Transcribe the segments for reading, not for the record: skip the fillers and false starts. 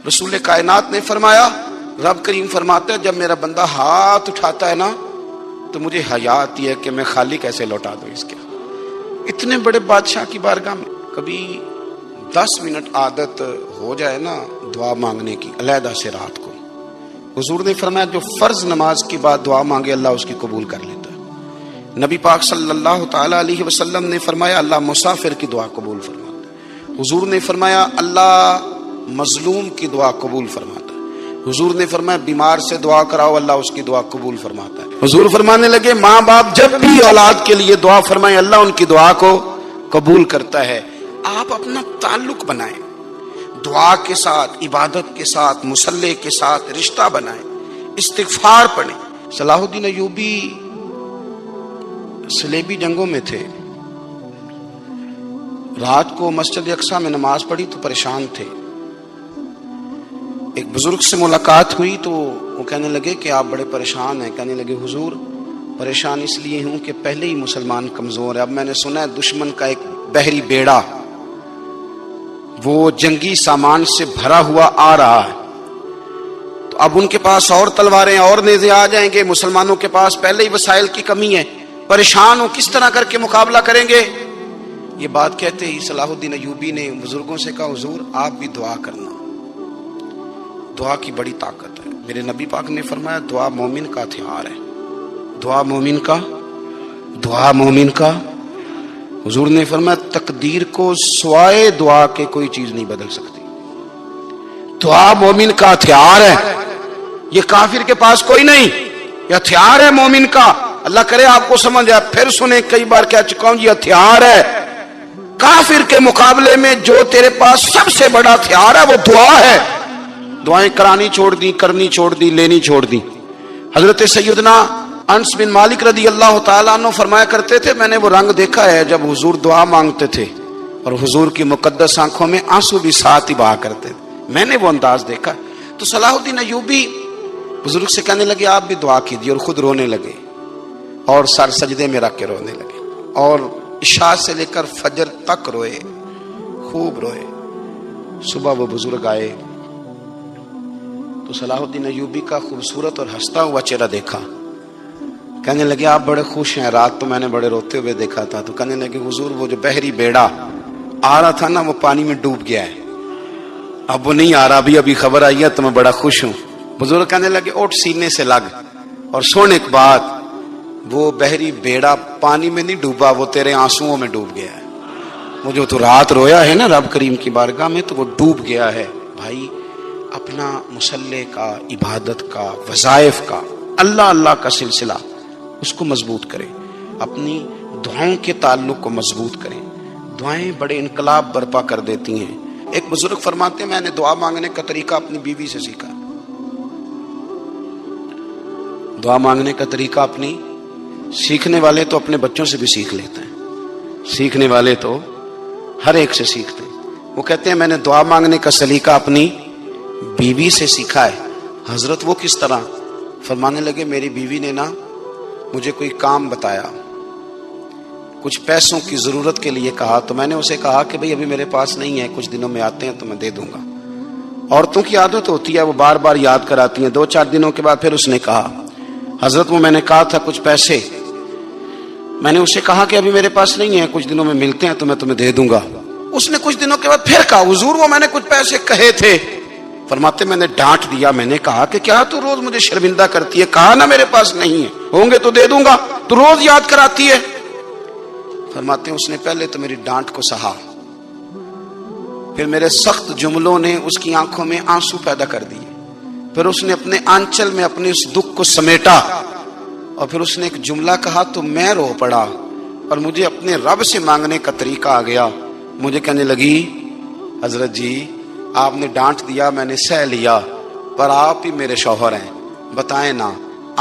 رسول کائنات نے فرمایا، رب کریم فرماتا ہے جب میرا بندہ ہاتھ اٹھاتا ہے نا تو مجھے حیا آتی ہے کہ میں خالی کیسے لوٹا دوں اس کے۔ اتنے بڑے بادشاہ کی بارگاہ میں کبھی 10 منٹ عادت ہو جائے نا دعا مانگنے کی علیحدہ سے رات کو، حضور نے فرمایا جو فرض نماز کے بعد دعا مانگے اللہ اس کی قبول کر لیتا ہے۔ نبی پاک صلی اللہ تعالی علیہ وسلم نے فرمایا اللہ مسافر کی دعا قبول فرماتا ہے۔ حضور نے فرمایا اللہ مظلوم کی دعا قبول فرماتا ہے۔ حضور نے فرمایا بیمار سے دعا کراؤ اللہ اس کی دعا قبول فرماتا ہے۔ حضور فرمانے لگے ماں باپ جب بھی اولاد کے لیے دعا فرمائیں اللہ ان کی دعا کو قبول کرتا ہے۔ آپ اپنا تعلق بنائیں دعا کے ساتھ، عبادت کے ساتھ، مصلی کے ساتھ رشتہ بنائیں، استغفار پڑھیں۔ صلاح الدین ایوبی صلیبی جنگوں میں تھے، رات کو مسجد اقصی میں نماز پڑھی تو پریشان تھے۔ ایک بزرگ سے ملاقات ہوئی تو وہ کہنے لگے کہ آپ بڑے پریشان ہیں۔ کہنے لگے حضور پریشان اس لیے ہوں کہ پہلے ہی مسلمان کمزور ہے، اب میں نے سنا ہے دشمن کا ایک بحری بیڑا وہ جنگی سامان سے بھرا ہوا آ رہا ہے، تو اب ان کے پاس اور تلواریں اور نیزے آ جائیں گے، مسلمانوں کے پاس پہلے ہی وسائل کی کمی ہے، پریشان ہوں کس طرح کر کے مقابلہ کریں گے۔ یہ بات کہتے ہی صلاح الدین ایوبی نے بزرگوں سے کہا حضور آپ بھی دعا کرنا، دعا کی بڑی طاقت ہے۔ میرے نبی پاک نے فرمایا دعا مومن کا ہتھیار ہے، دعا مومن کا۔ حضور نے فرمایا تقدیر کو سوائے دعا کے کوئی چیز نہیں بدل سکتی، دعا مومن کا ہتھیار ہے، یہ کافر کے پاس کوئی نہیں، یہ ہتھیار ہے مومن کا۔ اللہ کرے آپ کو سمجھ آئے، پھر سنیں کئی بار کہہ چکا ہوں یہ ہتھیار ہے کافر کے مقابلے میں، جو تیرے پاس سب سے بڑا ہتھیار ہے وہ دعا ہے۔ دعائیں کرانی چھوڑ دی، کرنی چھوڑ دی، لینی چھوڑ دی۔ حضرت سیدنا انس بن مالک رضی اللہ تعالیٰ عنہ فرمایا کرتے تھے میں نے وہ رنگ دیکھا ہے جب حضور دعا مانگتے تھے اور حضور کی مقدس آنکھوں میں آنسو بھی ساتھ ہی بہا کرتے تھے، میں نے وہ انداز دیکھا۔ تو صلاح الدین ایوبی بزرگ سے کہنے لگے آپ بھی دعا کیجیے، اور خود رونے لگے اور سر سجدے میں رکھ کے رونے لگے، اور عشاء سے لے کر فجر تک روئے، خوب روئے۔ صبح وہ بزرگ آئے تو صلاح الدین ایوبی کا خوبصورت اور ہنستا ہوا چہرہ دیکھا، کہنے لگے آپ بڑے خوش ہیں، رات تو میں نے بڑے روتے ہوئے دیکھا تھا۔ تو کہنے لگے حضور وہ جو بحری بیڑا آ رہا تھا نا وہ پانی میں ڈوب گیا ہے، اب وہ نہیں آ رہا، ابھی خبر آئی ہے تو میں بڑا خوش ہوں۔ بزرگ کہنے لگے اٹھ سینے سے لگ اور سن ایک بات، وہ بحری بیڑا پانی میں نہیں ڈوبا، وہ تیرے آنسوؤں میں ڈوب گیا ہے۔ وہ جو تو رات رویا ہے نا رب کریم کی بارگاہ میں تو وہ ڈوب گیا ہے۔ بھائی اپنا مصلی کا، عبادت کا، وظائف کا، اللہ کا سلسلہ اس کو مضبوط کریں، اپنی دعاؤں کے تعلق کو مضبوط کریں۔ دعائیں بڑے انقلاب برپا کر دیتی ہیں۔ ایک بزرگ فرماتے ہیں میں نے دعا مانگنے کا طریقہ اپنی بیوی سے سیکھا، دعا مانگنے کا طریقہ اپنی، سیکھنے والے تو اپنے بچوں سے بھی سیکھ لیتے ہیں، سیکھنے والے تو ہر ایک سے سیکھتے ہیں۔ وہ کہتے ہیں میں نے دعا مانگنے کا سلیقہ اپنی بیوی سے سیکھا ہے۔ حضرت وہ کس طرح؟ فرمانے لگے میری بیوی نے نا مجھے کوئی کام بتایا، کچھ پیسوں کی ضرورت کے لیے کہا، تو میں نے اسے کہا کہ بھئی ابھی میرے پاس نہیں ہے، کچھ دنوں میں آتے ہیں تو میں دے دوں گا۔ عورتوں کی عادت ہوتی ہے وہ بار بار یاد کراتی ہیں، 2-4 دنوں کے بعد پھر اس نے کہا حضرت وہ میں نے کہا تھا کچھ پیسے، میں نے اسے کہا کہ ابھی میرے پاس نہیں ہے، کچھ دنوں میں ملتے ہیں تو میں تمہیں دے دوں گا۔ اس نے کچھ دنوں کے بعد پھر کہا حضور وہ میں نے کچھ پیسے کہے تھے۔ فرماتے میں نے ڈانٹ دیا، میں نے کہا کہ کیا تو روز مجھے شرمندہ کرتی ہے، کہا نا میرے پاس نہیں ہے، ہوں گے تو دے دوں گا، تو روز یاد کراتی ہے۔ فرماتے ہیں اس نے پہلے تو میری ڈانٹ کو سہا، پھر میرے سخت جملوں نے اس کی آنکھوں میں آنسو پیدا کر دیے، پھر اس نے اپنے آنچل میں اپنے اس دکھ کو سمیٹا، اور پھر اس نے ایک جملہ کہا تو میں رو پڑا، اور مجھے اپنے رب سے مانگنے کا طریقہ آ گیا۔ مجھے کہنے لگی حضرت جی آپ نے ڈانٹ دیا، میں نے سہ لیا، پر آپ ہی میرے شوہر ہیں، بتائیں نا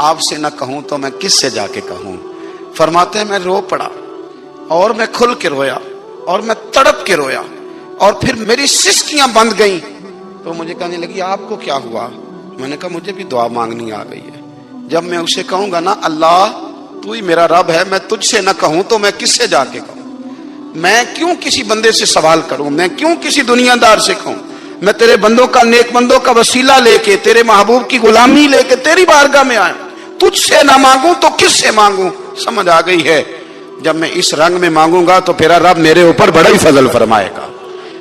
آپ سے نہ کہوں تو میں کس سے جا کے کہوں۔ فرماتے ہیں میں رو پڑا اور میں کھل کے رویا اور میں تڑپ کے رویا، اور پھر میری سسکیاں بند گئیں۔ تو مجھے کہنے لگی آپ کو کیا ہوا؟ میں نے کہا مجھے بھی دعا مانگنی آ گئی ہے، جب میں اسے کہوں گا نا اللہ تو ہی میرا رب ہے، میں تجھ سے نہ کہوں تو میں کس سے جا کے کہوں؟ میں کیوں کسی بندے سے سوال کروں؟ میں کیوں کسی دنیا دار سے کہوں؟ میں تیرے بندوں کا نیک بندوں کا وسیلہ لے کے تیرے محبوب کی غلامی لے کے تیری بارگاہ میں آیا، تجھ سے نہ مانگوں تو کس سے مانگوں؟ سمجھ آ گئی ہے، جب میں اس رنگ میں مانگوں گا تو پھر رب میرے اوپر بڑا ہی فضل فرمائے گا،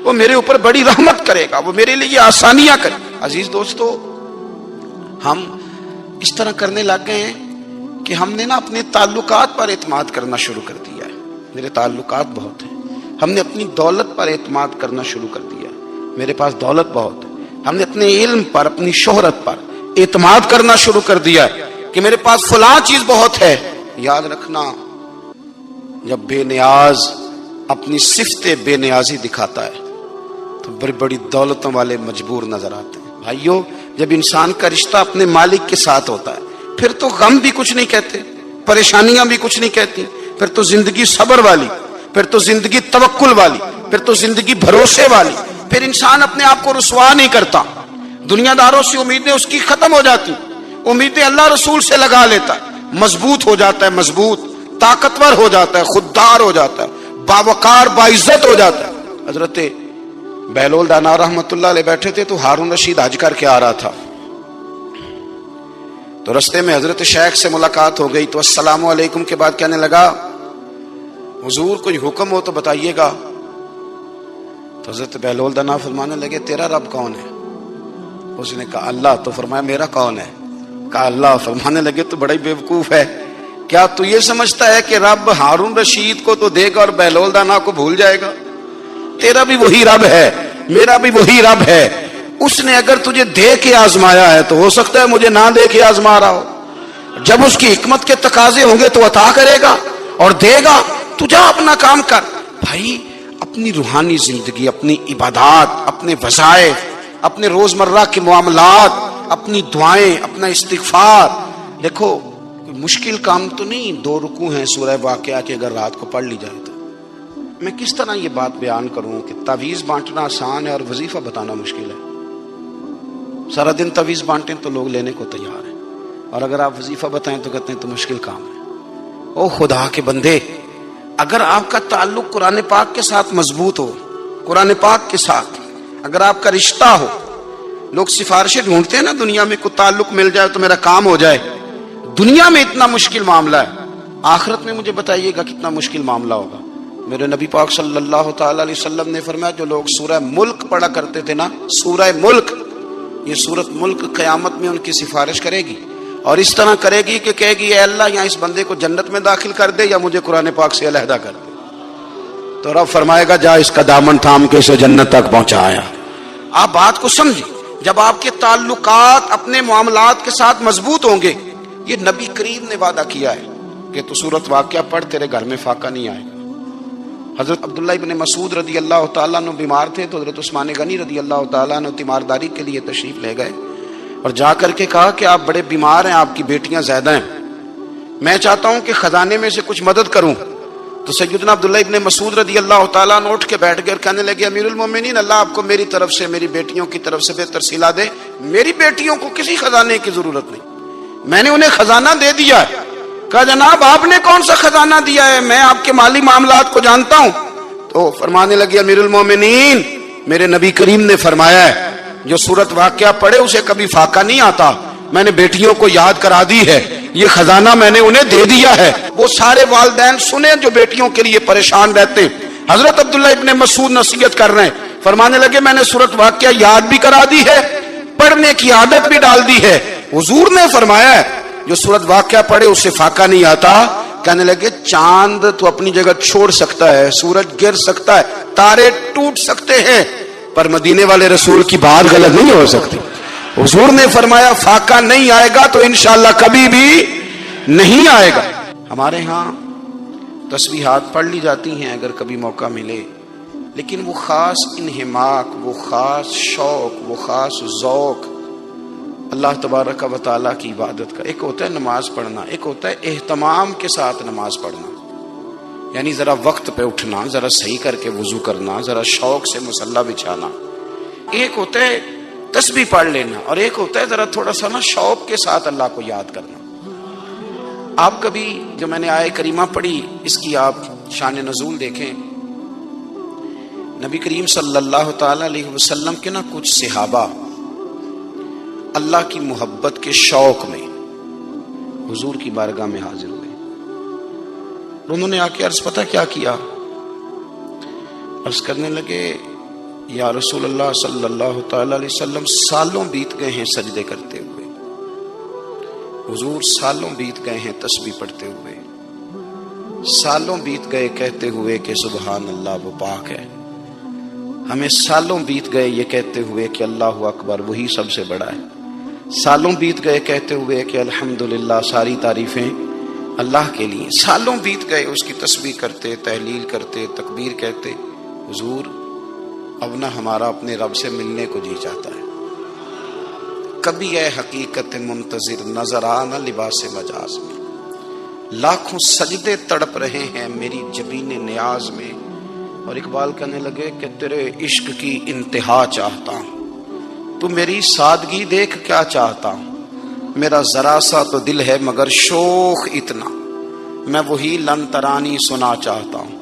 وہ میرے اوپر بڑی رحمت کرے گا، وہ میرے لیے آسانیاں کرے گا۔ عزیز دوستو، ہم اس طرح کرنے لگ گئے ہیں کہ ہم نے نا اپنے تعلقات پر اعتماد کرنا شروع کر دیا ہے۔ میرے تعلقات بہت ہیں، ہم نے اپنی دولت پر اعتماد کرنا شروع کر دیا ہے، میرے پاس دولت بہت ہے، ہم نے اپنے علم پر اپنی شہرت پر اعتماد کرنا شروع کر دیا ہے کہ میرے پاس فلاں چیز بہت ہے۔ یاد رکھنا، جب بے نیاز اپنی صفت بے نیازی دکھاتا ہے تو بڑی بڑی دولتوں والے مجبور نظر آتے ہیں۔ بھائیو، جب انسان کا رشتہ اپنے مالک کے ساتھ ہوتا ہے پھر تو غم بھی کچھ نہیں کہتے، پریشانیاں بھی کچھ نہیں کہتی، پھر تو زندگی صبر والی، پھر تو زندگی توکل والی، پھر تو زندگی بھروسے والی، پھر انسان اپنے آپ کو رسوا نہیں کرتا، دنیا داروں سے امیدیں اس کی ختم ہو جاتی، امیدیں اللہ رسول سے لگا لیتا ہے، مضبوط ہو جاتا ہے، مضبوط، طاقتور ہو جاتا ہے، خوددار ہو جاتا ہے، باوقار باعزت ہو جاتا ہے۔ حضرت بہلول دانا رحمت اللہ علیہ بیٹھے تھے تو ہارون رشید حج کر کے آ رہا تھا، تو رستے میں حضرت شیخ سے ملاقات ہو گئی تو السلام علیکم کے بعد کہنے لگا، حضور کوئی حکم ہو تو بتائیے گا۔ تو حضرت بہلول دانا فرمانے لگے، تیرا رب کون ہے؟ اس نے کہا اللہ۔ تو فرمایا میرا کون ہے؟ کہا اللہ۔ فرمانے لگے تو بڑا ہی بیوقوف ہے، کیا تو یہ سمجھتا ہے کہ رب ہارون رشید کو تو دے گا اور بہلول دانا کو بھول جائے گا؟ تیرا بھی وہی رب ہے، میرا بھی وہی رب ہے، اس نے اگر تجھے دے کے آزمایا ہے تو ہو سکتا ہے مجھے نہ دے کے آزما رہا ہو، جب اس کی حکمت کے تقاضے ہوں گے تو عطا کرے گا اور دے گا، تو جا اپنا کام کر۔ بھائی، اپنی روحانی زندگی، اپنی عبادات، اپنے وظائف، اپنے روزمرہ کے معاملات، اپنی دعائیں، اپنا استغفار، دیکھو کوئی مشکل کام تو نہیں، 2 رکوع ہیں سورہ واقعہ کے، اگر رات کو پڑھ لی جائے تو میں کس طرح یہ بات بیان کروں کہ تعویذ بانٹنا آسان ہے اور وظیفہ بتانا مشکل ہے۔ سارا دن تعویذ بانٹیں تو لوگ لینے کو تیار ہیں، اور اگر آپ وظیفہ بتائیں تو کہتے ہیں تو مشکل کام ہے۔ او خدا کے بندے، اگر آپ کا تعلق قرآن پاک کے ساتھ مضبوط ہو، قرآن پاک کے ساتھ اگر آپ کا رشتہ ہو، لوگ سفارشیں ڈھونڈتے ہیں نا دنیا میں، کوئی تعلق مل جائے تو میرا کام ہو جائے، دنیا میں اتنا مشکل معاملہ ہے، آخرت میں مجھے بتائیے گا کتنا مشکل معاملہ ہوگا۔ میرے نبی پاک صلی اللہ تعالی علیہ وسلم نے فرمایا، جو لوگ سورہ ملک پڑھا کرتے تھے نا، سورہ ملک، یہ سورت ملک قیامت میں ان کی سفارش کرے گی، اور اس طرح کرے گی کہ کہے گی اے اللہ یا اس بندے کو جنت میں داخل کر دے یا مجھے قرآن پاک سے علیحدہ کر دے، تو رب فرمائے گا جا اس کا دامن تھام کے اسے جنت تک پہنچایا۔ آپ بات کو سمجھیں، جب آپ کے تعلقات اپنے معاملات کے ساتھ مضبوط ہوں گے، یہ نبی کریم نے وعدہ کیا ہے کہ تو سورت واقعہ پڑھ، تیرے گھر میں فاقہ نہیں آئے گا۔ حضرت عبداللہ ابن مسعود رضی اللہ تعالیٰ عنہ بیمار تھے تو حضرت عثمان غنی رضی اللہ تعالیٰ عنہ تیمارداری کے لیے تشریف لے گئے اور جا کر کے کہا کہ آپ بڑے بیمار ہیں، آپ کی بیٹیاں زیادہ ہیں، میں چاہتا ہوں کہ خزانے میں سے کچھ مدد کروں۔ تو سیدنا عبداللہ ابن مسعود رضی اللہ تعالیٰ عنہ اٹھ کے بیٹھ گئے اور کہنے لگے، امیر المومنین، اللہ آپ کو میری طرف سے، میری بیٹیوں کی طرف سے بہتر صلہ دے، میری بیٹیوں کو کسی خزانے کی ضرورت نہیں، میں نے انہیں خزانہ دے دیا ہے۔ کہا جناب آپ نے کون سا خزانہ دیا ہے، میں آپ کے مالی معاملات کو جانتا ہوں۔ تو فرمانے لگے، امیر المومنین، میرے نبی کریم نے فرمایا ہے جو سورت واقعہ پڑھے اسے کبھی فاقہ نہیں آتا، میں نے بیٹیوں کو یاد کرا دی ہے، یہ خزانہ میں نے انہیں دے دیا ہے۔ وہ سارے والدین سنیں جو بیٹیوں کے لیے پریشان رہتے، حضرت عبداللہ ابن مسعود نصیحت کر رہے ہیں، فرمانے لگے میں نے سورت واقعہ یاد بھی کرا دی ہے، پڑھنے کی عادت بھی ڈال دی ہے، حضور نے فرمایا ہے جو سورت واقعہ پڑھے اسے فاقہ نہیں آتا۔ کہنے لگے چاند تو اپنی جگہ چھوڑ سکتا ہے، سورج گر سکتا ہے، تارے ٹوٹ سکتے ہیں، پر مدینے والے رسول کی بات غلط نہیں ہو سکتی۔ حضور نے فرمایا فاقہ نہیں آئے گا تو انشاءاللہ کبھی بھی نہیں آئے گا۔ ہمارے ہاں تسبیحات پڑھ لی جاتی ہیں اگر کبھی موقع ملے، لیکن وہ خاص انہماک، وہ خاص شوق، وہ خاص ذوق اللہ تبارک و تعالیٰ کی عبادت کا، ایک ہوتا ہے نماز پڑھنا، ایک ہوتا ہے اہتمام کے ساتھ نماز پڑھنا، یعنی ذرا وقت پہ اٹھنا، ذرا صحیح کر کے وضو کرنا، ذرا شوق سے مصلی بچھانا، ایک ہوتا ہے تسبیح پڑھ لینا، اور ایک ہوتا ہے ذرا تھوڑا سا نا شوق کے ساتھ اللہ کو یاد کرنا۔ آپ کبھی جو میں نے آیہ کریمہ پڑھی اس کی آپ شان نزول دیکھیں، نبی کریم صلی اللہ تعالی علیہ وسلم کے نا کچھ صحابہ اللہ کی محبت کے شوق میں حضور کی بارگاہ میں حاضر ہوئے. انہوں نے آ کے عرض پتہ کیا کیا؟ عرض کرنے لگے یا رسول اللہ صلی اللہ تعالی علیہ وسلم سالوں بیت گئے ہیں سجدے کرتے ہوئے، حضور سالوں بیت گئے ہیں تسبیح پڑھتے ہوئے، سالوں بیت گئے کہتے ہوئے کہ سبحان اللہ وہ پاک ہے، ہمیں سالوں بیت گئے یہ کہتے ہوئے کہ اللہ اکبر وہی سب سے بڑا ہے، سالوں بیت گئے کہتے ہوئے کہ الحمدللہ ساری تعریفیں اللہ کے لیے، سالوں بیت گئے اس کی تسبیح کرتے، تحلیل کرتے، تکبیر کہتے. حضور اب نہ ہمارا اپنے رب سے ملنے کو جی چاہتا ہے. کبھی اے حقیقت منتظر نظر آنا لباس مجاز میں، لاکھوں سجدے تڑپ رہے ہیں میری جبین نیاز میں. اور اقبال کہنے لگے کہ تیرے عشق کی انتہا چاہتا ہوں، تو میری سادگی دیکھ کیا چاہتا ہوں، میرا ذرا سا تو دل ہے مگر شوق اتنا، میں وہی لن ترانی سنا چاہتا ہوں.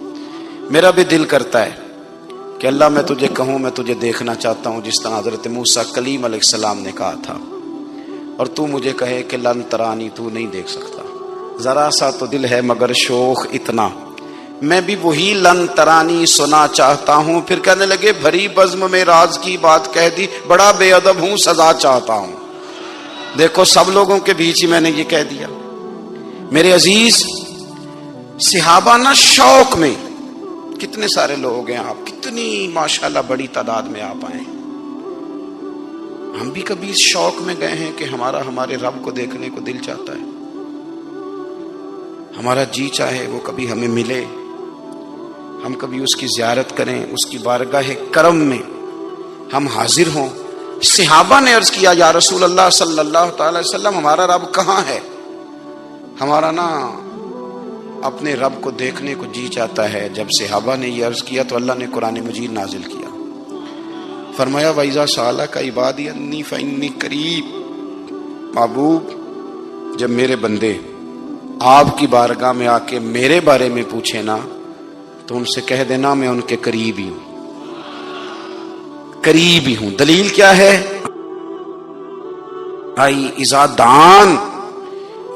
میرا بھی دل کرتا ہے کہ اللہ میں تجھے کہوں میں تجھے دیکھنا چاہتا ہوں جس طرح حضرت موسیٰ کلیم علیہ السلام نے کہا تھا، اور تو مجھے کہے کہ لن ترانی تو نہیں دیکھ سکتا، ذرا سا تو دل ہے مگر شوق اتنا، میں بھی وہی لن ترانی سنا چاہتا ہوں. پھر کہنے لگے بھری بزم میں راز کی بات کہہ دی، بڑا بے ادب ہوں سزا چاہتا ہوں. دیکھو سب لوگوں کے بیچ ہی میں نے یہ کہہ دیا. میرے عزیز صحابہ نا شوق میں، کتنے سارے لوگ ہیں آپ، کتنی ماشاءاللہ بڑی تعداد میں آپ آئے. ہم بھی کبھی اس شوق میں گئے ہیں کہ ہمارے رب کو دیکھنے کو دل چاہتا ہے، ہمارا جی چاہے وہ کبھی ہمیں ملے، ہم کبھی اس کی زیارت کریں، اس کی بارگاہ کرم میں ہم حاضر ہوں. صحابہ نے عرض کیا یا رسول اللہ صلی اللہ تعالی وسلم ہمارا رب کہاں ہے؟ ہمارا نا اپنے رب کو دیکھنے کو جی چاہتا ہے. جب صحابہ نے یہ عرض کیا تو اللہ نے قرآن مجید نازل کیا، فرمایا وَإِذَا سَأَلَكَ عِبَادِي أَنِّي فَإِنِّي قَرِيبٌ. محبوب جب میرے بندے آپ کی بارگاہ میں آ کے میرے بارے میں پوچھے نا تو ان سے کہہ دینا میں ان کے قریب ہی ہوں، قریب ہی ہوں. دلیل کیا ہے؟ آئی اذا دان،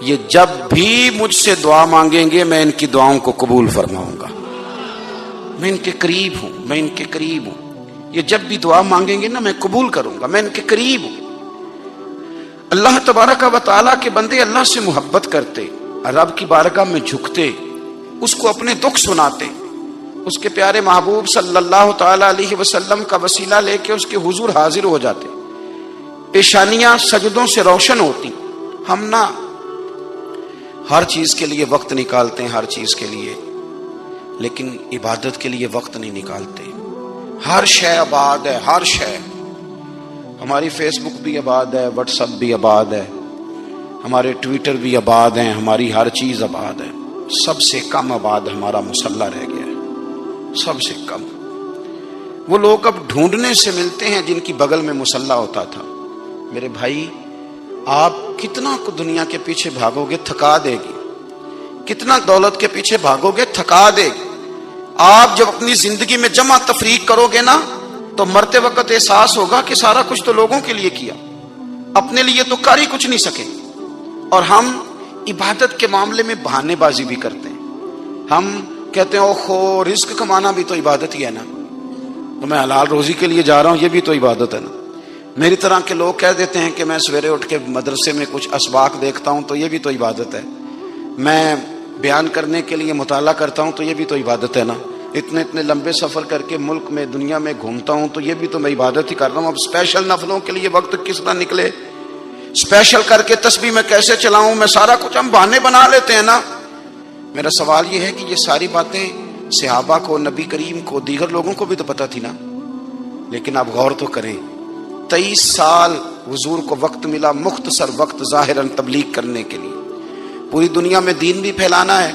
یہ جب بھی مجھ سے دعا مانگیں گے میں ان کی دعاؤں کو قبول فرماؤں گا، میں ان کے قریب ہوں، میں ان کے قریب ہوں. یہ جب بھی دعا مانگیں گے نا میں قبول کروں گا، میں ان کے قریب ہوں. اللہ تبارک و تعالیٰ کے بندے اللہ سے محبت کرتے، رب کی بارگاہ میں جھکتے، اس کو اپنے دکھ سناتے، اس کے پیارے محبوب صلی اللہ تعالی علیہ وسلم کا وسیلہ لے کے اس کے حضور حاضر ہو جاتے، پیشانیاں سجدوں سے روشن ہوتی. ہم نہ ہر چیز کے لیے وقت نکالتے ہیں، ہر چیز کے لیے، لیکن عبادت کے لیے وقت نہیں نکالتے. ہر شے آباد ہے، ہر شے. ہماری فیس بک بھی آباد ہے، واٹس ایپ بھی آباد ہے، ہمارے ٹویٹر بھی آباد ہیں، ہماری ہر چیز آباد ہے. سب سے کم آباد ہمارا مصلی رہ گیا ہے، سب سے کم. وہ لوگ اب ڈھونڈنے سے ملتے ہیں جن کی بغل میں مصلی ہوتا تھا. میرے بھائی آپ کتنا کو دنیا کے پیچھے بھاگو گے تھکا دے گی، کتنا دولت کے پیچھے بھاگو گے تھکا دے گی. آپ جب اپنی زندگی میں جمع تفریق کرو گے نا تو مرتے وقت احساس ہوگا کہ سارا کچھ تو لوگوں کے لیے کیا، اپنے لیے تو کر ہی کچھ نہیں سکے. اور ہم عبادت کے معاملے میں بہانے بازی بھی کرتے ہیں. ہم کہتے ہیں اوہو رزق کمانا بھی تو عبادت ہی ہے نا، تو میں حلال روزی کے لیے جا رہا ہوں، یہ بھی تو عبادت ہے نا. میری طرح کے لوگ کہہ دیتے ہیں کہ میں سویرے اٹھ کے مدرسے میں کچھ اسباق دیکھتا ہوں تو یہ بھی تو عبادت ہے. میں بیان کرنے کے لیے مطالعہ کرتا ہوں تو یہ بھی تو عبادت ہے نا. اتنے لمبے سفر کر کے ملک میں دنیا میں گھومتا ہوں تو یہ بھی تو میں عبادت ہی کر رہا ہوں. اب اسپیشل نفلوں کے لیے وقت کس طرح نکلے، اسپیشل کر کے تسبیح میں کیسے چلاؤں، میں سارا کچھ ہم بہانے بنا لیتے ہیں نا. میرا سوال یہ ہے کہ یہ ساری باتیں صحابہ کو، نبی کریم کو، دیگر لوگوں کو بھی تو پتہ تھی نا. لیکن آپ غور تو کریں، 23 سال حضور کو وقت ملا، مختصر وقت ظاہراً تبلیغ کرنے کے لیے. پوری دنیا میں دین بھی پھیلانا ہے.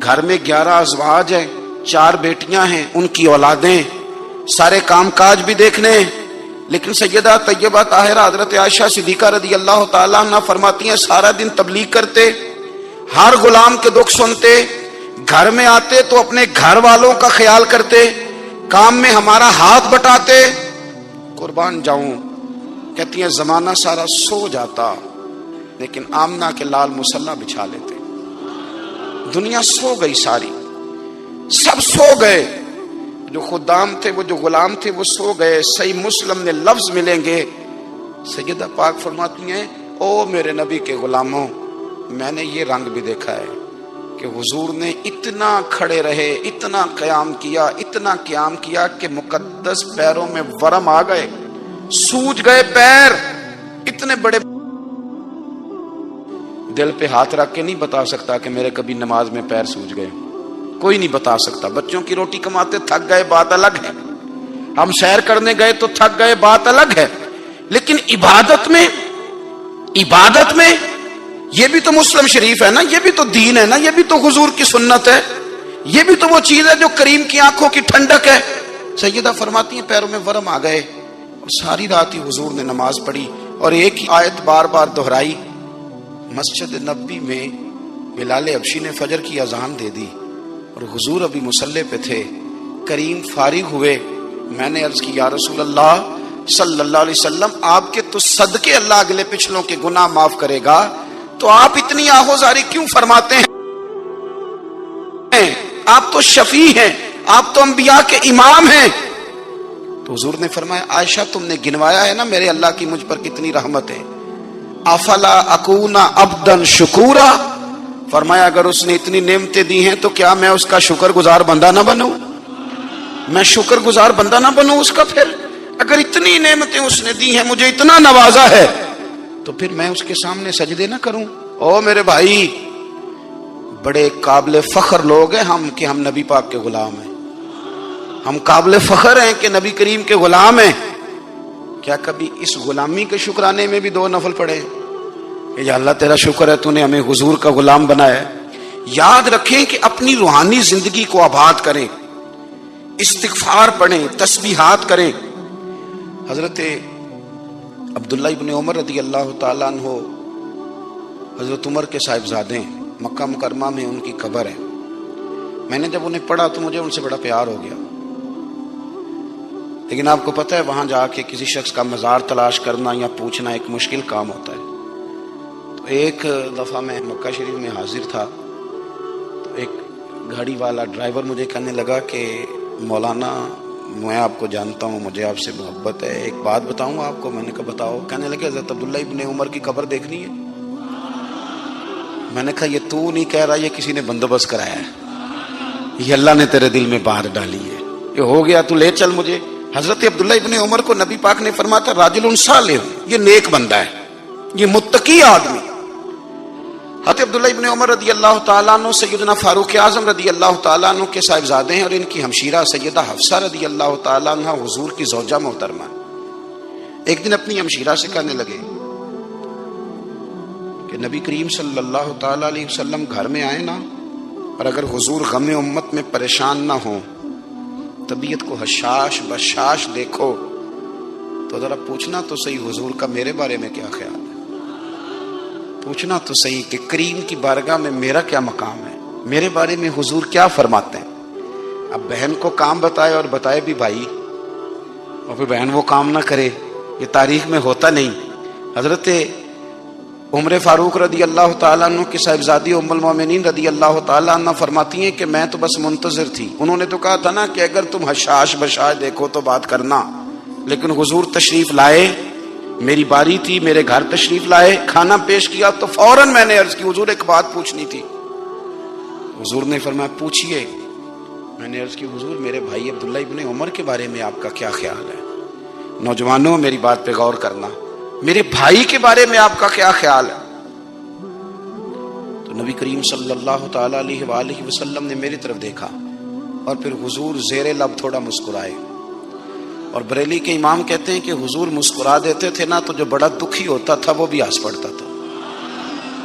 گھر میں 11 ازواج ہیں، 4 بیٹیاں ہیں، ان کی اولادیں، سارے کام کاج بھی دیکھنے ہیں. لیکن سیدہ طیبہ طاہرہ حضرت عائشہ صدیقہ رضی اللہ تعالیٰ عنہ فرماتی ہیں سارا دن تبلیغ کرتے، ہر غلام کے دکھ سنتے، گھر میں آتے تو اپنے گھر والوں کا خیال کرتے، کام میں ہمارا ہاتھ بٹاتے، قربان جاؤں، کہتی ہیں زمانہ سارا سو جاتا لیکن آمنہ کے لال مصلا بچھا لیتے۔ دنیا سو گئی، ساری سب سو گئے، جو خدام تھے، وہ جو غلام تھے، وہ سو گئے۔ صحیح مسلم میں لفظ ملیں گے، سیدہ پاک فرماتی ہیں او میرے نبی کے غلاموں، میں نے یہ رنگ بھی دیکھا ہے کہ حضور نے اتنا کھڑے رہے، اتنا قیام کیا، اتنا قیام کیا کہ مقدس پیروں میں ورم آ گئے، سوج گئے پیر اتنے بڑے۔ دل پہ ہاتھ رکھ کے نہیں بتا سکتا کہ میرے کبھی نماز میں پیر سوج گئے، کوئی نہیں بتا سکتا۔ بچوں کی روٹی کماتے تھک گئے، بات الگ ہے، ہم سیر کرنے گئے تو تھک گئے، بات الگ ہے، لیکن عبادت میں یہ بھی تو مسلم شریف ہے نا، یہ بھی تو دین ہے نا، یہ بھی تو حضور کی سنت ہے، یہ بھی تو وہ چیز ہے جو کریم کی آنکھوں کی ٹھنڈک ہے۔ سیدہ فرماتی ہیں پیروں میں ورم آ گئے، اور ساری رات ہی حضور نے نماز پڑھی اور ایک ہی آیت بار بار دہرائی۔ مسجد نبوی میں بلال حبشی نے فجر کی اذان دے دی اور حضور ابھی مصلی پہ تھے، کریم فارغ ہوئے۔ میں نے عرض کی یا رسول اللہ صلی اللہ علیہ وسلم، آپ کے تو صدقے اللہ اگلے پچھلوں کے گناہ معاف کرے گا، تو آپ اتنی آہوزاری کیوں فرماتے ہیں؟ آپ تو شفیع ہیں، آپ تو انبیاء کے امام ہیں۔ تو حضور نے فرمایا عائشہ تم نے گنوایا ہے نا میرے اللہ کی مجھ پر کتنی رحمت ہے، افلا اکونا عبدا شکورا، فرمایا اگر اس نے اتنی نعمتیں دی ہیں تو کیا میں اس کا شکر گزار بندہ نہ بنوں؟ میں شکر گزار بندہ نہ بنوں اس کا؟ پھر اگر اتنی نعمتیں اس نے دی ہیں، مجھے اتنا نوازا ہے، تو پھر میں اس کے سامنے سجدے نہ کروں؟ او میرے بھائی، بڑے قابل فخر لوگ ہیں ہم کہ ہم نبی پاک کے غلام ہیں، ہم قابل فخر ہیں کہ نبی کریم کے غلام ہیں۔ کیا کبھی اس غلامی کے شکرانے میں بھی دو نفل پڑھے کہ یا اللہ تیرا شکر ہے تو نے ہمیں حضور کا غلام بنایا ہے؟ یاد رکھیں کہ اپنی روحانی زندگی کو آباد کریں، استغفار پڑھیں، تسبیحات کریں۔ حضرت عبداللہ ابن عمر رضی اللہ تعالیٰ عنہ حضرت عمر کے صاحبزادے ہیں، مکہ مکرمہ میں ان کی قبر ہے۔ میں نے جب انہیں پڑھا تو مجھے ان سے بڑا پیار ہو گیا، لیکن آپ کو پتہ ہے وہاں جا کے کسی شخص کا مزار تلاش کرنا یا پوچھنا ایک مشکل کام ہوتا ہے۔ تو ایک دفعہ میں مکہ شریف میں حاضر تھا، تو ایک گاڑی والا ڈرائیور مجھے کہنے لگا کہ مولانا میں آپ کو جانتا ہوں، مجھے آپ سے محبت ہے، ایک بات بتاؤں آپ کو؟ میں نے کہا بتاؤ۔ کہنے لگے حضرت عبداللہ ابن عمر کی قبر دیکھنی ہے۔ میں نے کہا یہ تو نہیں کہہ رہا، یہ کسی نے بندوبست کرایا ہے، یہ اللہ نے تیرے دل میں بات ڈالی ہے، یہ ہو گیا تو لے چل مجھے۔ حضرت عبداللہ ابن عمر کو نبی پاک نے فرمایا تھا راجل صالح، یہ نیک بندہ ہے، یہ متقی آدمی۔ حضرت عبداللہ ابن عمر رضی اللہ تعالیٰ عنہ سیدنا فاروق اعظم رضی اللہ تعالیٰ عنہ کے صاحبزادے ہیں، اور ان کی ہمشیرہ سیدہ حفصہ رضی اللہ تعالیٰ عنہ حضور کی زوجہ محترمہ۔ ایک دن اپنی ہمشیرہ سے کہنے لگے کہ نبی کریم صلی اللہ تعالیٰ علیہ وسلم گھر میں آئے نا، اور اگر حضور غم امت میں پریشان نہ ہوں، طبیعت کو حشاش بشاش دیکھو، تو ذرا پوچھنا تو صحیح حضور کا میرے بارے میں کیا خیال ہے، پوچھنا تو صحیح کہ کریم کی بارگاہ میں میرا کیا مقام ہے، میرے بارے میں حضور کیا فرماتے ہیں۔ اب بہن کو کام بتائے، اور بتائے بھی بھائی، اور پھر بہن وہ کام نہ کرے، یہ تاریخ میں ہوتا نہیں۔ حضرت عمر فاروق رضی اللہ تعالیٰ عنہ کی صاحبزادی ام المومنین رضی اللہ تعالیٰ عنہ فرماتی ہیں کہ میں تو بس منتظر تھی، انہوں نے تو کہا تھا نا کہ اگر تم حشاش بشاش دیکھو تو بات کرنا، لیکن حضور تشریف لائے، میری باری تھی، میرے گھر تشریف لائے، کھانا پیش کیا تو فوراً میں نے عرض کی حضور ایک بات پوچھنی تھی۔ حضور نے فرمایا پوچھئے۔ میں نے عرض کی حضور میرے بھائی عبداللہ ابن عمر کے بارے میں آپ کا کیا خیال ہے؟ نوجوانوں میری بات پہ غور کرنا، میرے بھائی کے بارے میں آپ کا کیا خیال ہے؟ تو نبی کریم صلی اللہ تعالیٰ علیہ وآلہ وسلم نے میری طرف دیکھا، اور پھر حضور زیر لب تھوڑا مسکرائے، اور بریلی کے امام کہتے ہیں کہ حضور مسکرا دیتے تھے نا تو جو بڑا دکھی ہوتا تھا وہ بھی ہنس پڑتا تھا۔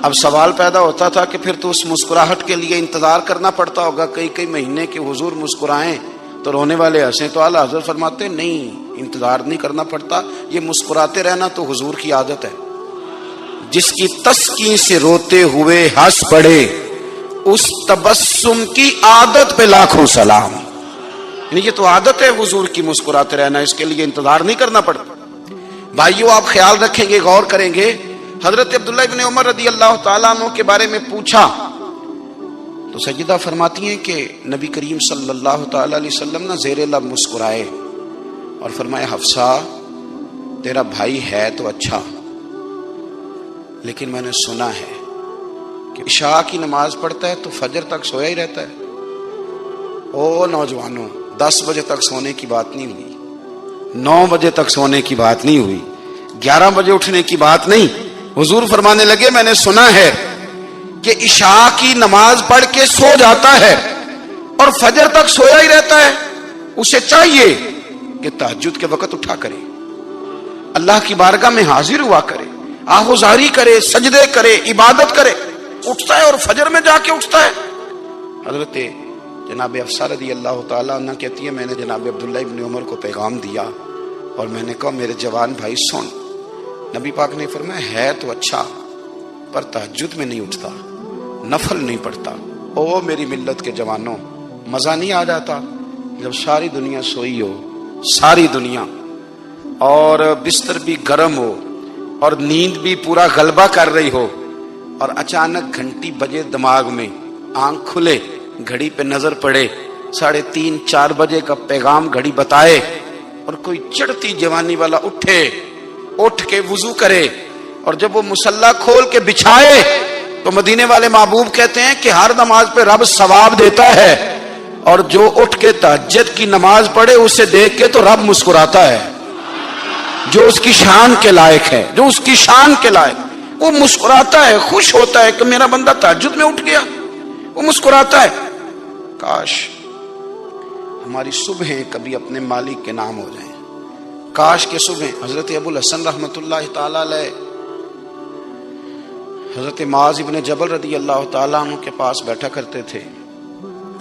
اب سوال پیدا ہوتا تھا کہ پھر تو اس مسکراہٹ کے لیے انتظار کرنا پڑتا ہوگا کئی مہینے کہ حضور مسکرائیں تو رونے والے ہنسیں، تو اعلیٰ حضرت فرماتے نہیں، انتظار نہیں کرنا پڑتا، یہ مسکراتے رہنا تو حضور کی عادت ہے۔ جس کی تسکین سے روتے ہوئے ہنس پڑے، اس تبسم کی عادت پہ لاکھوں سلام۔ یعنی یہ تو عادت ہے حضور کی مسکراتے رہنا، اس کے لیے انتظار نہیں کرنا پڑتا۔ بھائیو آپ خیال رکھیں گے، غور کریں گے، حضرت عبداللہ ابن عمر رضی اللہ تعالیٰ عنہ کے بارے میں پوچھا تو سیدہ فرماتی ہیں کہ نبی کریم صلی اللہ تعالیٰ علیہ وسلم نہ زیر لب مسکرائے اور فرمایا حفصہ تیرا بھائی ہے تو اچھا، لیکن میں نے سنا ہے کہ عشاء کی نماز پڑھتا ہے تو فجر تک سویا ہی رہتا ہے۔ او نوجوانوں، 10 بجے تک سونے کی بات نہیں ہوئی، 9 بجے تک سونے کی بات نہیں ہوئی، 11 بجے اٹھنے کی بات نہیں۔ حضور فرمانے لگے میں نے سنا ہے کہ عشاء کی نماز پڑھ کے سو جاتا ہے اور فجر تک سویا ہی رہتا ہے، اسے چاہیے کہ تہجد کے وقت اٹھا کرے، اللہ کی بارگاہ میں حاضر ہوا کرے، آہوزاری کرے، سجدے کرے، عبادت کرے۔ اٹھتا ہے اور فجر میں جا کے اٹھتا ہے۔ حضرت جناب حفصہ رضی اللہ تعالیٰ عنہ کہتی ہے میں نے جناب عبداللہ ابن عمر کو پیغام دیا اور میں نے کہا میرے جوان بھائی سن، نبی پاک نے فرمایا ہے تو اچھا پر تہجد میں نہیں اٹھتا، نفل نہیں پڑھتا۔ او میری ملت کے جوانوں، مزہ نہیں آ جاتا جب ساری دنیا سوئی ہو، ساری دنیا، اور بستر بھی گرم ہو اور نیند بھی پورا غلبہ کر رہی ہو، اور اچانک گھنٹی بجے دماغ میں، آنکھ کھلے، گھڑی پہ نظر پڑے، 3:30 4 بجے کا پیغام گھڑی بتائے، اور کوئی چڑھتی جوانی والا اٹھ کے وضو کرے، اور جب وہ مصلی کھول کے بچھائے تو مدینے والے محبوب کہتے ہیں کہ ہر نماز پہ رب ثواب دیتا ہے، اور جو اٹھ کے تہجد کی نماز پڑھے اسے دیکھ کے تو رب مسکراتا ہے، جو اس کی شان کے لائق ہے، جو اس کی شان کے لائق، وہ مسکراتا ہے، خوش ہوتا ہے کہ میرا بندہ تہجد میں اٹھ گیا، وہ مسکراتا ہے۔ کاش ہماری صبحیں کبھی اپنے مالک کے نام ہو جائیں، کاش کے صبح۔ حضرت ابو الحسن رحمۃ اللہ تعالی علیہ حضرت معاذ ابن جبل رضی اللہ تعالیٰ عنہ کے پاس بیٹھا کرتے تھے،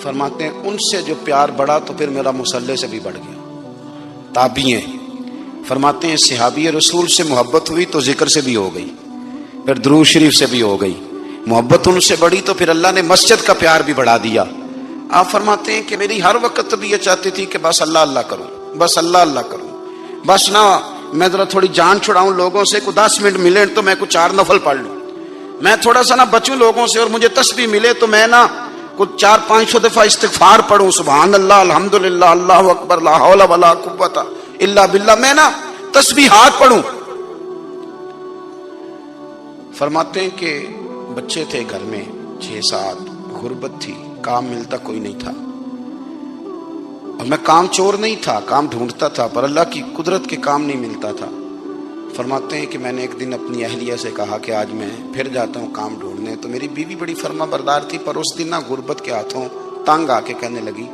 فرماتے ہیں ان سے جو پیار بڑھا تو پھر میرا مصلی سے بھی بڑھ گیا۔ تابعی ہیں، فرماتے ہیں صحابی رسول سے محبت ہوئی تو ذکر سے بھی ہو گئی، پھر درود شریف سے بھی ہو گئی، محبت ان سے بڑھی تو پھر اللہ نے مسجد کا پیار بھی بڑھا دیا۔ آپ فرماتے ہیں کہ میری ہر وقت طبیعت چاہتی تھی کہ بس اللہ اللہ کروں، بس اللہ اللہ کروں، بس نہ میں ذرا تھوڑی جان چھڑاؤں لوگوں سے، کو 10 منٹ ملے تو میں کچھ 4 نفل پڑھ لوں، میں تھوڑا سا نہ بچوں لوگوں سے، اور مجھے تسبیح ملے تو میں نہ کچھ 400-500 دفعہ استغفار پڑھوں، سبحان اللہ، الحمدللہ، اللہ اکبر، لا حول ولا قوت الا باللہ، میں نہ تسبیحات پڑھوں۔ فرماتے ہیں کہ بچے تھے گھر میں 6-7، غربت تھی، کام ملتا کوئی نہیں تھا، اور میں کام چور نہیں تھا، کام ڈھونڈتا تھا، پر اللہ کی قدرت کے کام نہیں ملتا تھا۔ فرماتے ہیں کہ میں نے ایک دن اپنی اہلیہ سے کہا کہ آج میں پھر جاتا ہوں کام ڈھونڈنے، تو میری بیوی بڑی فرما بردار تھی، پر اس دن نہ غربت کے ہاتھوں تنگ آ کے کہنے لگی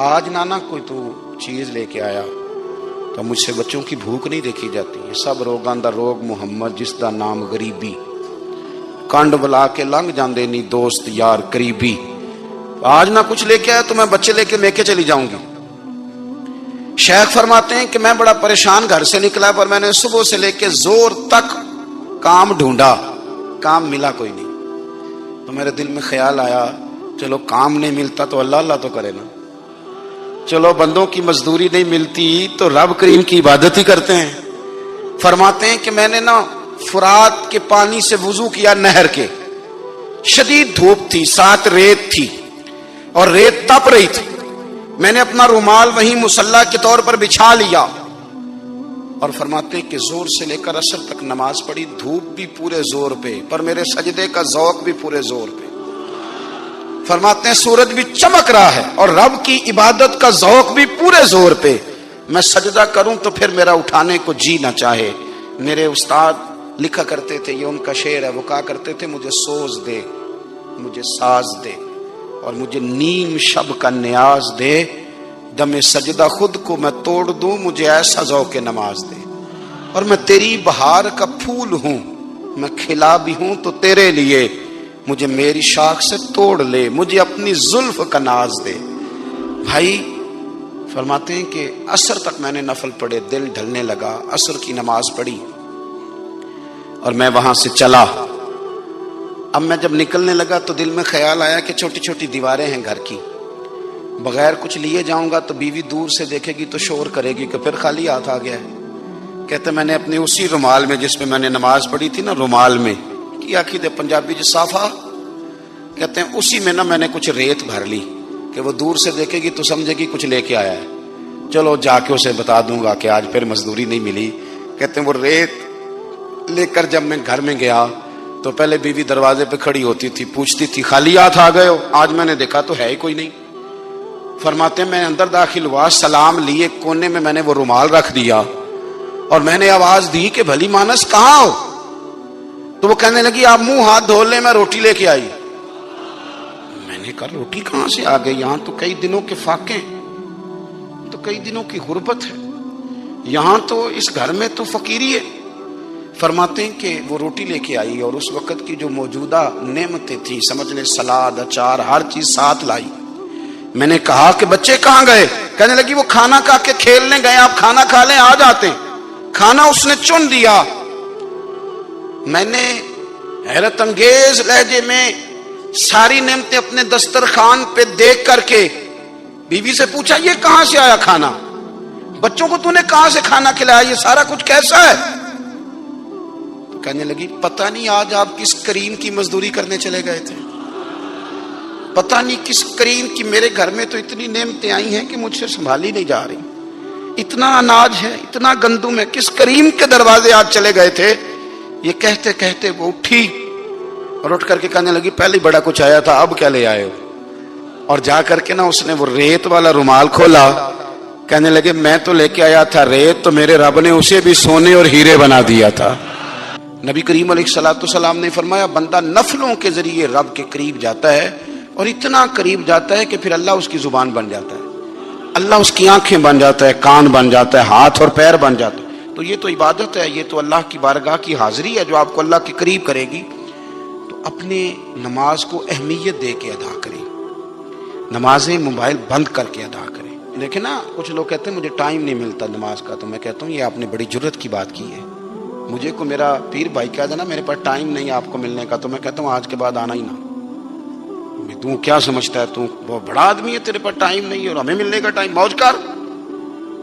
آج نانا کوئی تو چیز لے کے آیا، تو مجھ سے بچوں کی بھوک نہیں دیکھی جاتی، یہ سب روگاں دا روگ محمد جس دا نام غریبی، کنڈ بلا کے لنگ جاندے نہیں دوست یار قریبی، آج نہ کچھ لے کے آیا تو میں بچے لے کے میکے چلی جاؤں گی۔ شیخ فرماتے ہیں کہ میں بڑا پریشان گھر سے نکلا، پر میں نے صبح سے لے کے زور تک کام ڈھونڈا، کام ملا کوئی نہیں، تو میرے دل میں خیال آیا چلو کام نہیں ملتا تو اللہ اللہ تو کرے نا، چلو بندوں کی مزدوری نہیں ملتی تو رب کریم کی عبادت ہی کرتے ہیں۔ فرماتے ہیں کہ میں نے نا فرات کے پانی سے وضو کیا، نہر کے، شدید دھوپ تھی، ساتھ ریت تھی اور ریت تپ رہی تھی، میں نے اپنا رومال وہیں مصلی کے طور پر بچھا لیا، اور فرماتے ہیں کہ زور سے لے کر عصر تک نماز پڑھی، دھوپ بھی پورے زور پہ، پر میرے سجدے کا ذوق بھی پورے زور پہ۔ فرماتے ہیں سورج بھی چمک رہا ہے اور رب کی عبادت کا ذوق بھی پورے زور پہ، میں سجدہ کروں تو پھر میرا اٹھانے کو جی نہ چاہے۔ میرے استاد لکھا کرتے تھے، یہ ان کا شعر ہے، وہ کہا کرتے تھے مجھے سوز دے، مجھے ساز دے، اور مجھے نیم شب کا نیاز دے، دم سجدہ خود کو میں توڑ دوں، مجھے ایسا ذوق نماز دے، اور میں تیری بہار کا پھول ہوں، میں کھلا بھی ہوں تو تیرے لیے، مجھے میری شاخ سے توڑ لے، مجھے اپنی زلف کا ناز دے۔ بھائی فرماتے ہیں کہ عصر تک میں نے نفل پڑھے، دل ڈھلنے لگا، عصر کی نماز پڑھی اور میں وہاں سے چلا۔ اب میں جب نکلنے لگا تو دل میں خیال آیا کہ چھوٹی چھوٹی دیواریں ہیں گھر کی، بغیر کچھ لیے جاؤں گا تو بیوی دور سے دیکھے گی تو شور کرے گی کہ پھر خالی ہاتھ آ گیا ہے. کہتے میں نے اپنے اسی رومال میں جس میں میں نے نماز پڑھی تھی نا, رومال میں کی آخی دے پنجابی جو صافہ کہتے ہیں, اسی میں نا میں نے کچھ ریت بھر لی کہ وہ دور سے دیکھے گی تو سمجھے گی کچھ لے کے آیا ہے. چلو جا کے اسے بتا دوں گا کہ آج پھر مزدوری نہیں ملی. کہتے ہیں وہ ریت لے کر جب میں گھر میں گیا تو پہلے بیوی دروازے پہ کھڑی ہوتی تھی, پوچھتی تھی خالی ہاتھ آ گئے ہو؟ آج میں نے دیکھا تو ہے ہی کوئی نہیں. فرماتے ہیں میں اندر داخل ہوا, سلام لیے, کونے میں میں نے وہ رومال رکھ دیا اور میں نے آواز دی کہ بھلی مانس کہاں ہو؟ تو وہ کہنے لگی آپ منہ ہاتھ دھو لیں, میں روٹی لے کے آئی. میں نے کہا روٹی کہاں سے آ گئی؟ یہاں تو کئی دنوں کے فاقے, تو کئی دنوں کی غربت ہے, یہاں تو اس گھر میں تو فقیری ہے. فرماتے ہیں کہ وہ روٹی لے کے آئی اور اس وقت کی جو موجودہ نعمتیں تھیں, سمجھ لیں سلاد, اچار, ہر چیز ساتھ لائی. میں نے کہا کہ بچے کہاں گئے؟ کہنے لگی وہ کھانا کھا کے کھیلنے گئے, آپ کھانا کھا لیں آ جاتے ہیں. کھانا اس نے چن دیا. میں نے حیرت انگیز لہجے میں ساری نعمتیں اپنے دسترخوان پہ دیکھ کر کے بیوی سے پوچھا یہ کہاں سے آیا کھانا؟ بچوں کو تو نے کہاں سے کھانا کھلایا؟ یہ سارا کچھ کیسا ہے؟ تو کہنے لگی پتہ نہیں آج آپ کس کریم کی مزدوری کرنے چلے گئے تھے, پتہ نہیں کس کریم کی. میرے گھر میں تو اتنی نعمتیں آئی ہیں کہ مجھ سے سنبھالی نہیں جا رہی, اتنا اناج ہے, اتنا گندم ہے, کس کریم کے دروازے آج چلے گئے تھے؟ یہ کہتے کہتے وہ اٹھی اور اٹھ کر کے کہنے لگی پہلے بڑا کچھ آیا تھا, اب کیا لے آئے ہو؟ اور جا کر کے نا اس نے وہ ریت والا رومال کھولا. کہنے لگے میں تو لے کے آیا تھا ریت, تو میرے رب نے اسے بھی سونے اور ہیرے بنا دیا تھا. نبی کریم علیہ الصلوۃ والسلام نے فرمایا بندہ نفلوں کے ذریعے رب کے قریب جاتا ہے, اور اتنا قریب جاتا ہے کہ پھر اللہ اس کی زبان بن جاتا ہے, اللہ اس کی آنکھیں بن جاتا ہے, کان بن جاتا ہے, ہاتھ اور پیر بن جاتا ہے. تو یہ تو عبادت ہے, یہ تو اللہ کی بارگاہ کی حاضری ہے جو آپ کو اللہ کے قریب کرے گی. تو اپنے نماز کو اہمیت دے کے ادا کریں, نمازیں موبائل بند کر کے ادا کریں. دیکھیں نا کچھ لوگ کہتے ہیں مجھے ٹائم نہیں ملتا نماز کا, تو میں کہتا ہوں یہ آپ نے بڑی جرت کی بات کی ہے. مجھے کو میرا پیر بھائی کہا جانا میرے پاس ٹائم نہیں آپ کو ملنے کا, تو میں کہتا ہوں آج کے بعد آنا ہی نہ. تو کیا سمجھتا ہے تو بہت بڑا آدمی ہے, تیرے پاس ٹائم نہیں اور ہمیں ملنے کا ٹائم, موج کر.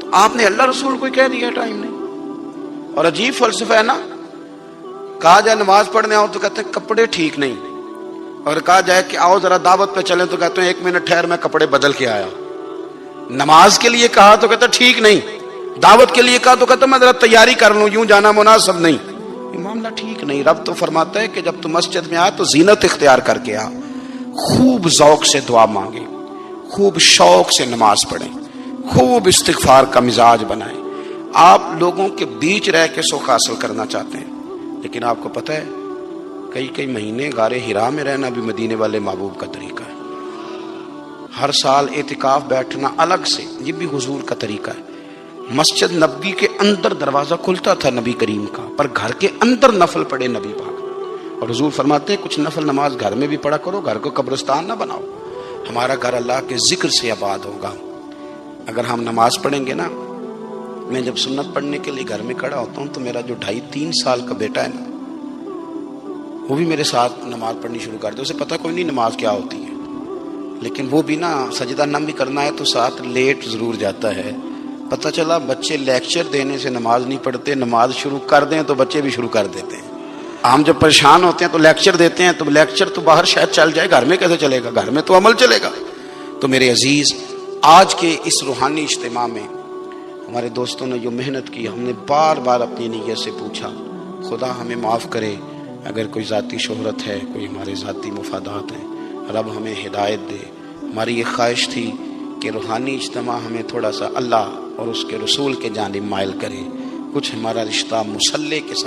تو آپ نے اللہ رسول کو کہہ دیا ٹائم نہیں. اور عجیب فلسفہ ہے نا, کہا جائے نماز پڑھنے آؤ تو کہتے ہیں کپڑے ٹھیک نہیں, اور کہا جائے کہ آؤ ذرا دعوت پہ چلیں تو کہتے ہیں 1 منٹ ٹھہر میں کپڑے بدل کے آیا. نماز کے لیے کہا تو کہتا ٹھیک نہیں, دعوت کے لیے کہا تو کہتا میں ذرا تیاری کر لوں, یوں جانا مناسب نہیں. یہ معاملہ ٹھیک نہیں. رب تو فرماتا ہے کہ جب تم مسجد میں آ تو زینت اختیار کر کے آ, خوب ذوق سے دعا مانگیں, خوب شوق سے نماز پڑھیں, خوب استغفار کا مزاج بنائیں. آپ لوگوں کے بیچ رہ کے سکھ حاصل کرنا چاہتے ہیں, لیکن آپ کو پتہ ہے کئی مہینے غار حرا میں رہنا بھی مدینے والے محبوب کا طریقہ ہے. ہر سال اعتکاف بیٹھنا الگ سے, یہ بھی حضور کا طریقہ ہے. مسجد نبوی کے اندر دروازہ کھلتا تھا نبی کریم کا, پر گھر کے اندر نفل پڑے نبی پاک. اور حضور فرماتے ہیں کچھ نفل نماز گھر میں بھی پڑھا کرو, گھر کو قبرستان نہ بناؤ. ہمارا گھر اللہ کے ذکر سے آباد ہوگا. اگر ہم نماز پڑھیں گے نا, میں جب سنت پڑھنے کے لیے گھر میں کھڑا ہوتا ہوں تو میرا جو 2.5-3 سال کا بیٹا ہے نا, وہ بھی میرے ساتھ نماز پڑھنی شروع کر دے. اسے پتہ کوئی نہیں نماز کیا ہوتی ہے, لیکن وہ بھی نا سجدہ نم بھی کرنا ہے تو ساتھ لیٹ ضرور جاتا ہے. پتہ چلا بچے لیکچر دینے سے نماز نہیں پڑھتے, نماز شروع کر دیں تو بچے بھی شروع کر دیتے ہیں. ہم جب پریشان ہوتے ہیں تو لیکچر دیتے ہیں, تو لیکچر تو باہر شاید چل جائے, گھر میں کیسے چلے گا؟ گھر میں تو عمل چلے گا. تو میرے عزیز, آج کے اس روحانی اجتماع میں ہمارے دوستوں نے جو محنت کی, ہم نے بار بار اپنی نیت سے پوچھا خدا ہمیں معاف کرے اگر کوئی ذاتی شہرت ہے, کوئی ہمارے ذاتی مفادات ہیں, رب ہمیں ہدایت دے. ہماری یہ خواہش تھی کہ روحانی اجتماع ہمیں تھوڑا سا اللہ اور اس کے رسول کے جانب مائل کرے. کچھ ہمارا رشتہ مصلی کے ساتھ